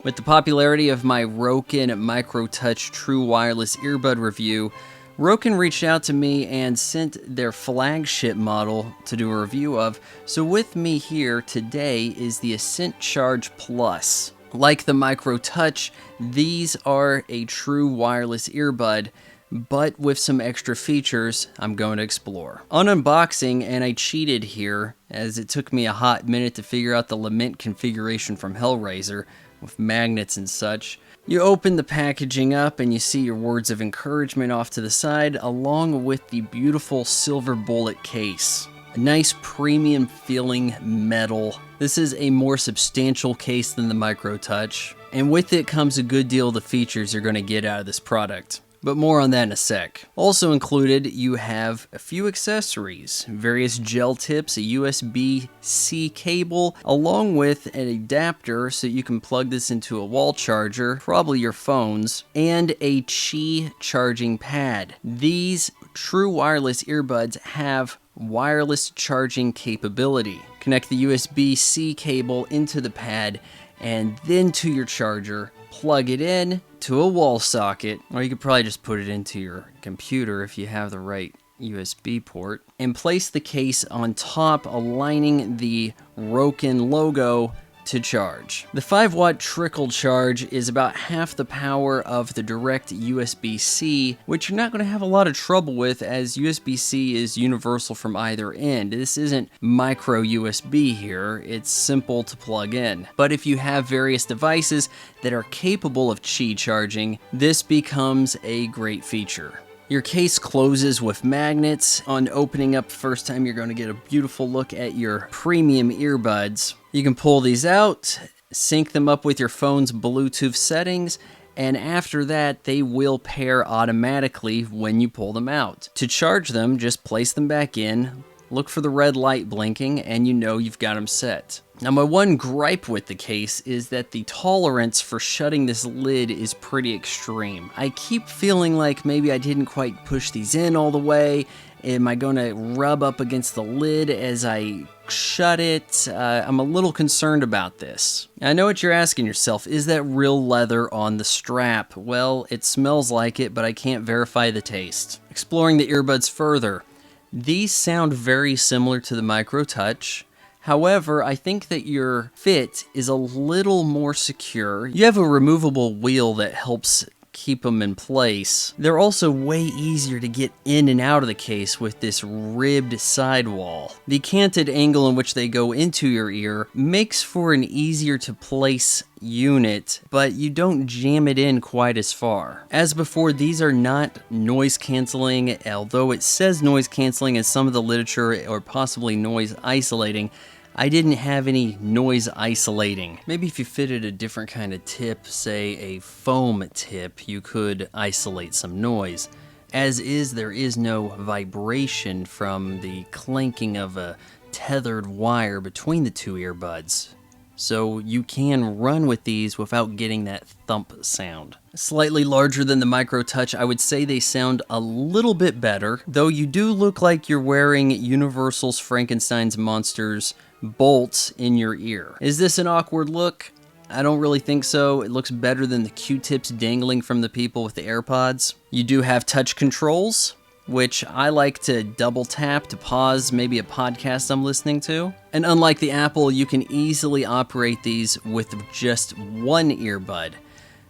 With the popularity of my Rowkin Micro Touch True Wireless Earbud review, Rowkin reached out to me and sent their flagship model to do a review of, so with me here today is the Ascent Charge Plus. Like the Micro Touch, these are a true wireless earbud, but with some extra features I'm going to explore. On unboxing, and I cheated here, as it took me a hot minute to figure out the lament configuration from Hellraiser, with magnets and such. You open the packaging up and you see your words of encouragement off to the side, along with the beautiful silver bullet case. A nice premium feeling metal. This is a more substantial case than the Micro Touch, and with it comes a good deal of the features you're going to get out of this product. But more on that in a sec. Also included, you have a few accessories, various gel tips, a USB-C cable, along with an adapter so you can plug this into a wall charger, probably your phones, and a Qi charging pad. These true wireless earbuds have wireless charging capability. Connect the USB-C cable into the pad and then to your charger. Plug it in to a wall socket, or you could probably just put it into your computer if you have the right USB port, and place the case on top, aligning the Rowkin logo to charge. The 5-watt trickle charge is about half the power of the direct USB-C, which you're not going to have a lot of trouble with, as USB-C is universal from either end. This isn't micro USB here, it's simple to plug in. But if you have various devices that are capable of Qi charging, this becomes a great feature. Your case closes with magnets. On opening up the first time, you're going to get a beautiful look at your premium earbuds. You can pull these out, sync them up with your phone's Bluetooth settings, and after that, they will pair automatically when you pull them out. To charge them, just place them back in, look for the red light blinking, and you know you've got them set. Now, my one gripe with the case is that the tolerance for shutting this lid is pretty extreme. I keep feeling like maybe I didn't quite push these in all the way. Am I going to rub up against the lid as I shut it? I'm a little concerned about this. I know what you're asking yourself, is that real leather on the strap? Well, it smells like it, but I can't verify the taste. Exploring the earbuds further, these sound very similar to the Micro Touch. However, I think that your fit is a little more secure. You have a removable wheel that helps keep them in place. They're also way easier to get in and out of the case with this ribbed sidewall. The canted angle in which they go into your ear makes for an easier to place unit, but you don't jam it in quite as far. As before, these are not noise canceling, although it says noise canceling in some of the literature, or possibly noise isolating. I didn't have any noise isolating. Maybe if you fitted a different kind of tip, say a foam tip, you could isolate some noise. As is, there is no vibration from the clanking of a tethered wire between the two earbuds. So you can run with these without getting that thump sound. Slightly larger than the Micro Touch, I would say they sound a little bit better, though you do look like you're wearing Universal's Frankenstein's Monsters bolts in your ear. Is this an awkward look? I don't really think so. It looks better than the Q-tips dangling from the people with the Airpods. You do have touch controls, which I like to double tap to pause maybe a podcast I'm listening to. And unlike the Apple, you can easily operate these with just one earbud.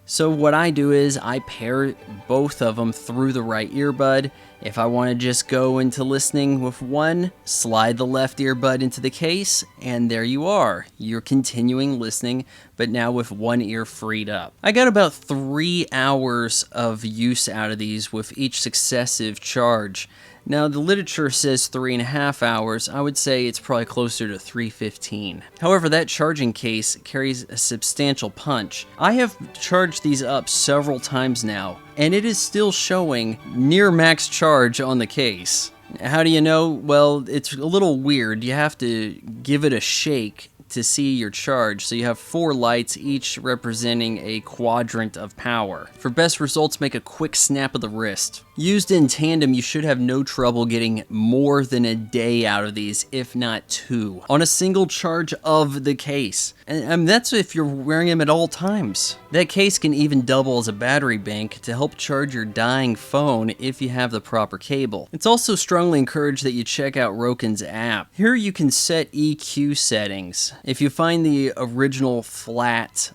So what I do is I pair both of them through the right earbud. If I want to just go into listening with one, slide the left earbud into the case, and there you are. You're continuing listening, but now with one ear freed up. I got about 3 hours of use out of these with each successive charge. Now, the literature says 3.5 hours. I would say it's probably closer to 3:15. However, that charging case carries a substantial punch. I have charged these up several times now, and it is still showing near max charge on the case. How do you know? Well, it's a little weird. You have to give it a shake to see your charge. So you have 4 lights, each representing a quadrant of power. For best results, make a quick snap of the wrist. Used in tandem, you should have no trouble getting more than a day out of these, if not 2, on a single charge of the case. And that's if you're wearing them at all times. That case can even double as a battery bank to help charge your dying phone if you have the proper cable. It's also strongly encouraged that you check out Rowkin's app. Here you can set EQ settings. If you find the original flat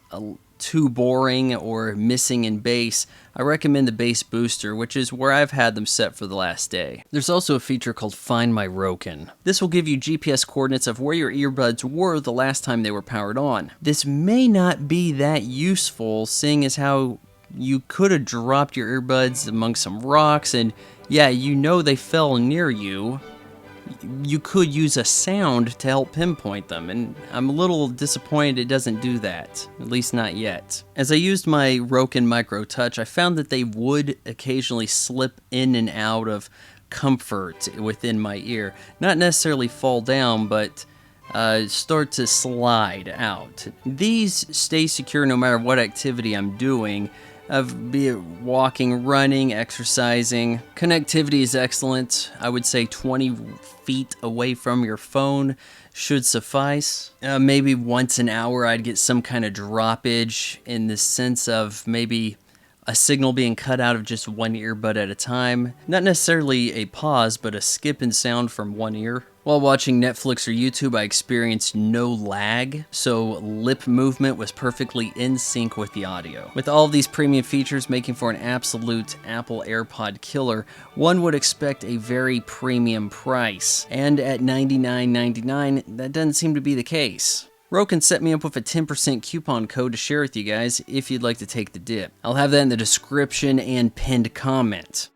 too boring or missing in bass, I recommend the bass booster, which is where I've had them set for the last day. There's also a feature called Find My Rowkin. This will give you GPS coordinates of where your earbuds were the last time they were powered on. This may not be that useful, seeing as how you could have dropped your earbuds among some rocks and yeah, you know they fell near you. You could use a sound to help pinpoint them, and I'm a little disappointed it doesn't do that, at least not yet. As I used my Rowkin Micro Touch, I found that they would occasionally slip in and out of comfort within my ear. Not necessarily fall down, but start to slide out. These stay secure no matter what activity I'm doing, be it walking, running, exercising. Connectivity is excellent. I would say 20 feet away from your phone should suffice. Maybe once an hour I'd get some kind of droppage in the sense of maybe a signal being cut out of just one earbud at a time. Not necessarily a pause, but a skip in sound from one ear. While watching Netflix or YouTube, I experienced no lag, so lip movement was perfectly in sync with the audio. With all of these premium features making for an absolute Apple AirPod killer, one would expect a very premium price. And at $99.99, that doesn't seem to be the case. Rowkin set me up with a 10% coupon code to share with you guys if you'd like to take the dip. I'll have that in the description and pinned comment.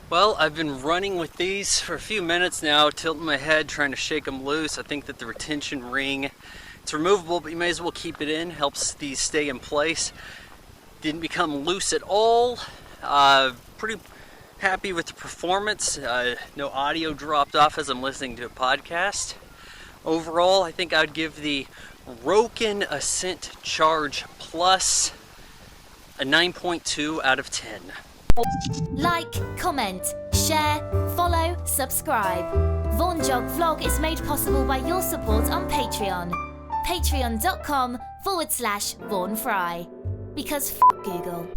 Well, I've been running with these for a few minutes now, tilting my head, trying to shake them loose. I think that the retention ring, it's removable, but you may as well keep it in. Helps these stay in place. Didn't become loose at all. Pretty happy with the performance. No audio dropped off as I'm listening to a podcast. Overall, I think I'd give the Rowkin Ascent Charge Plus a 9.2 out of 10. Like, comment, share, follow, subscribe. Vaughan Jog Vlog is made possible by your support on Patreon. Patreon.com/Vaughan Fry. Because Google.